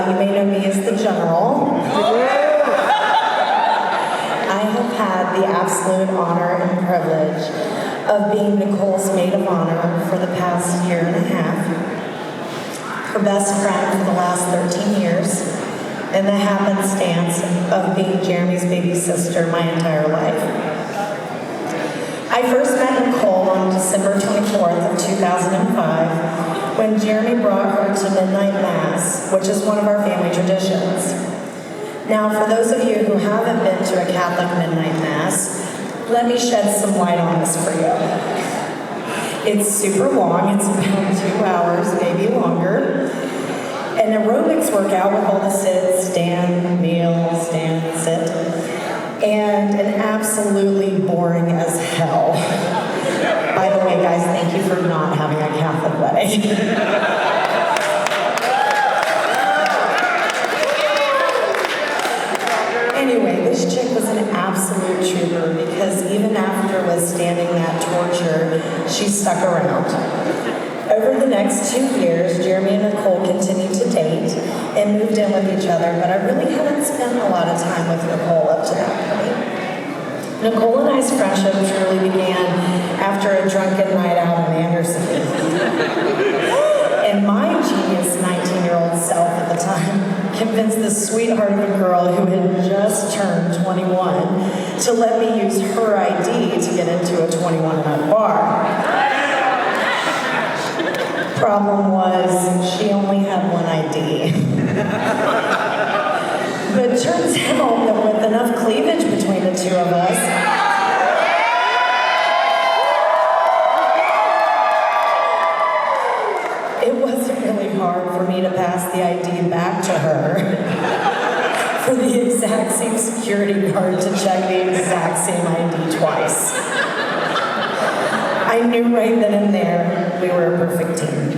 You may know me as the General. I have had the absolute honor and privilege of being Nicole's Maid of Honor for the past year and a half, her best friend for the last 13 years, and the happenstance of being Jeremy's baby sister my entire life. I first met Nicole on December 24th of 2005 when Jeremy brought her to Midnight Mass, which is one of our family traditions. Now, for those of you who haven't been to a Catholic Midnight Mass, let me shed some light on this for you. It's super long, it's about 2 hours, maybe longer. An aerobics workout with all the sit, stand, kneel, stand, sit. And an absolutely boring as hell. By the way, guys, thank you for not having a Catholic wedding. Anyway, this chick was an absolute trooper because even after withstanding that torture, she stuck around. Over the next 2 years, Jeremy and Nicole continued to date and moved in with each other, but I really hadn't spent a lot of time with Nicole up to that point. Nicole and I's friendship truly began after a drunken night out in Anderson. And my genius 19-year-old self at the time convinced this sweetheart of a girl who had just turned 21 to let me use her ID to get into a 21-and-up bar. Problem was, she only had one ID. But it turns out that with enough cleavage between the two of us, it wasn't really hard for me to pass the ID back to her for the exact same security guard to check the exact same ID twice. I knew right then and there we were a perfect team.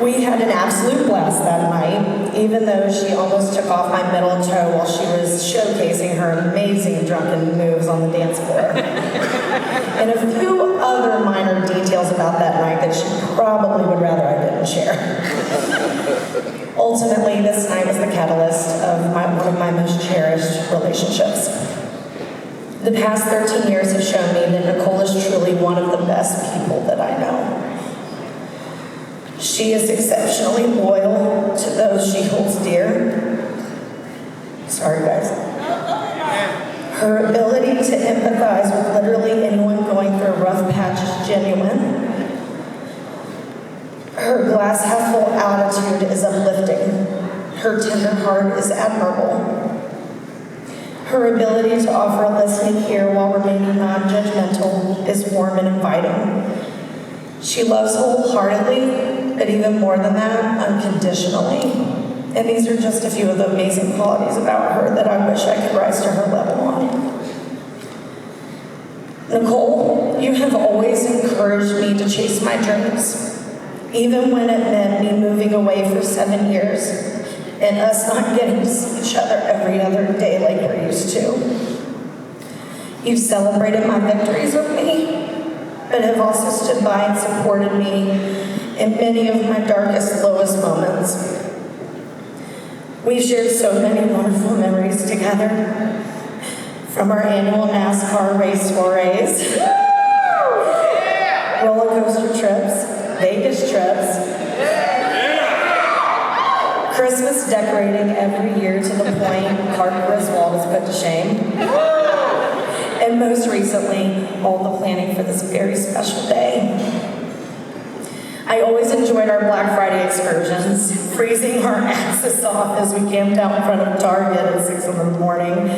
We had an absolute blast that night, even though she almost took off my middle toe while she was showcasing her amazing drunken moves on the dance floor. And a few other minor details about that night that she probably would rather I didn't share. Ultimately, this night was the catalyst of one of my most cherished relationships. The past 13 years have shown me that Nicole is truly one of the best people that I know. She is exceptionally loyal to those she holds dear. Sorry, guys. Her ability to empathize with literally anyone going through a rough patch is genuine. Her glass half full attitude is uplifting. Her tender heart is admirable. Her ability to offer a listening ear while remaining non-judgmental is warm and inviting. She loves wholeheartedly, but even more than that, unconditionally. And these are just a few of the amazing qualities about her that I wish I could rise to her level on. Nicole, you have always encouraged me to chase my dreams, even when it meant me moving away for 7 years and us not getting to see each other every other day like we're used to. You've celebrated my victories with me, but have also stood by and supported me in many of my darkest, lowest moments. We've shared so many wonderful memories together, from our annual NASCAR race soirees, roller coaster trips, Vegas trips, Christmas decorating every year to the point Clark Griswold is put to shame, and most recently, all the planning for this very special day. I always enjoyed our Black Friday excursions, freezing our asses off as we camped out in front of Target at 6 in the morning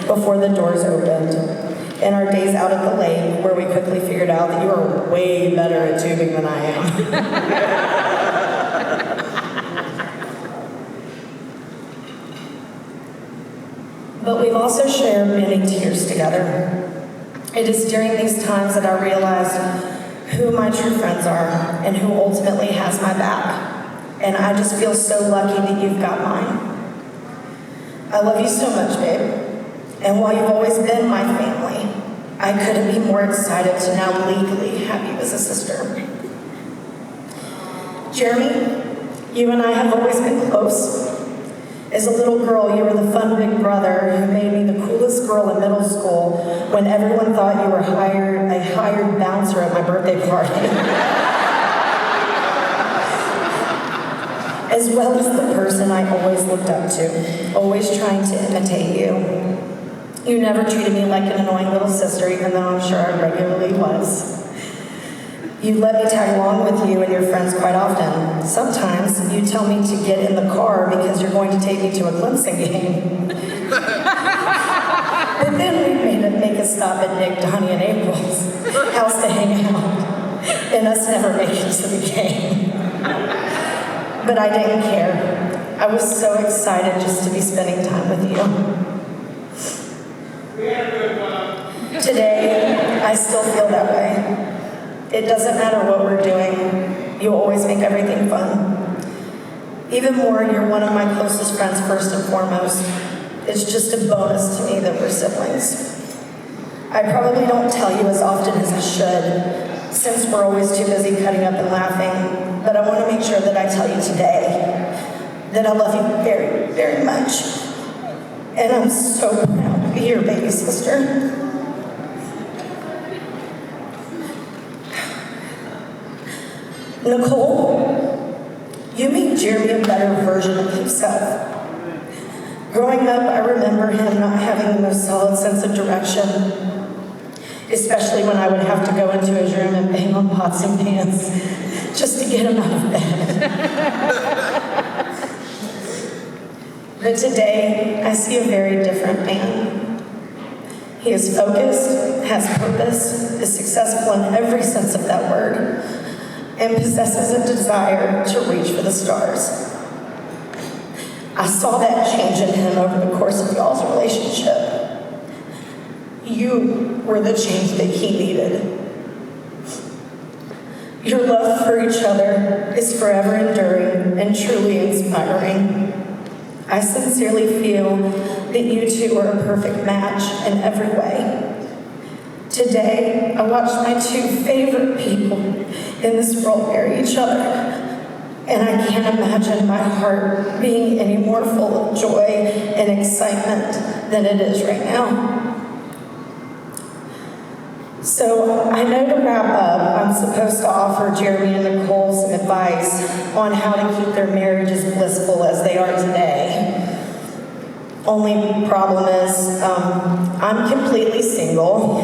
before the doors opened, and our days out at the lake where we quickly figured out that you are way better at tubing than I am. But we've also shared many tears together. It is during these times that I realized who my true friends are and who ultimately has my back. And I just feel so lucky that you've got mine. I love you so much, babe. And while you've always been my family, I couldn't be more excited to now legally have you as a sister. Jeremy, You and I have always been close. As a little girl, you were the fun big brother who made me the coolest girl in middle school when everyone thought you were a hired bouncer at my birthday party. As well as the person I always looked up to, always trying to imitate you. You never treated me like an annoying little sister, even though I'm sure I regularly was. You let me tag along with you and your friends quite often. Sometimes you tell me to get in the car because you're going to take me to a Clemson game. But then we'd make a stop at Nick, Donnie, and April's house to hang out, and us never make it to the game. But I didn't care. I was so excited just to be spending time with you. Today, I still feel that way. It doesn't matter what we're doing. You always make everything fun. Even more, you're one of my closest friends first and foremost. It's just a bonus to me that we're siblings. I probably don't tell you as often as I should, since we're always too busy cutting up and laughing, but I want to make sure that I tell you today that I love you very, very much. And I'm so proud to be your baby sister. Nicole, you made Jeremy a better version of himself. Growing up, I remember him not having the most solid sense of direction, especially when I would have to go into his room and bang on pots and pans just to get him out of bed. But today, I see a very different man. He is focused, has purpose, is successful in every sense of that word, and possesses a desire to reach for the stars. I saw that change in him over the course of y'all's relationship. You were the change that he needed. Your love for each other is forever enduring and truly inspiring. I sincerely feel that you two are a perfect match in every way. Today, I watched my two favorite people in this world marry each other, and I can't imagine my heart being any more full of joy and excitement than it is right now. So I know to wrap up, I'm supposed to offer Jeremy and Nicole some advice on how to keep their marriage as blissful as they are today. Only problem is, I'm completely single.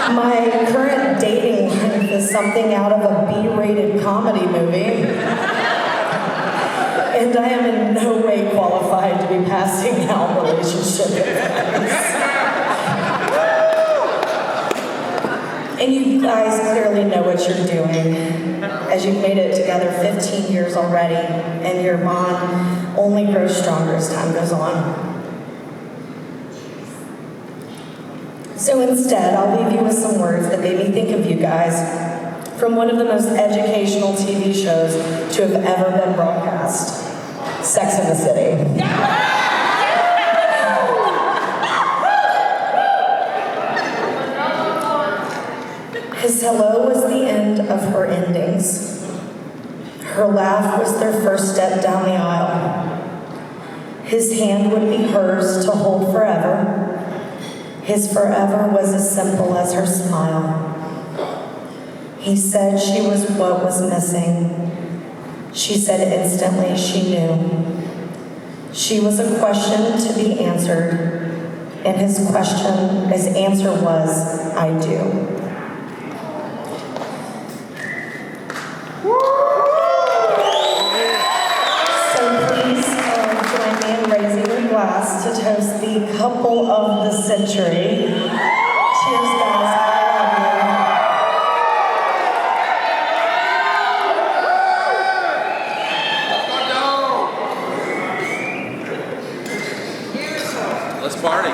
My current dating life is something out of a B-rated comedy movie. And I am in no way qualified to be passing out relationship advice. And you guys clearly know what you're doing, as you've made it together 15 years already, and your bond only grows stronger as time goes on. So instead, I'll leave you with some words that made me think of you guys from one of the most educational TV shows to have ever been broadcast, Sex and the City. His hello was the end of her endings. Her laugh was their first step down the aisle. His hand would be hers to hold forever. His forever was as simple as her smile. He said she was what was missing. She said instantly she knew. She was a question to be answered, and his answer was, I do. To toast the couple of the century. Cheers, guys. I love you. Let's party.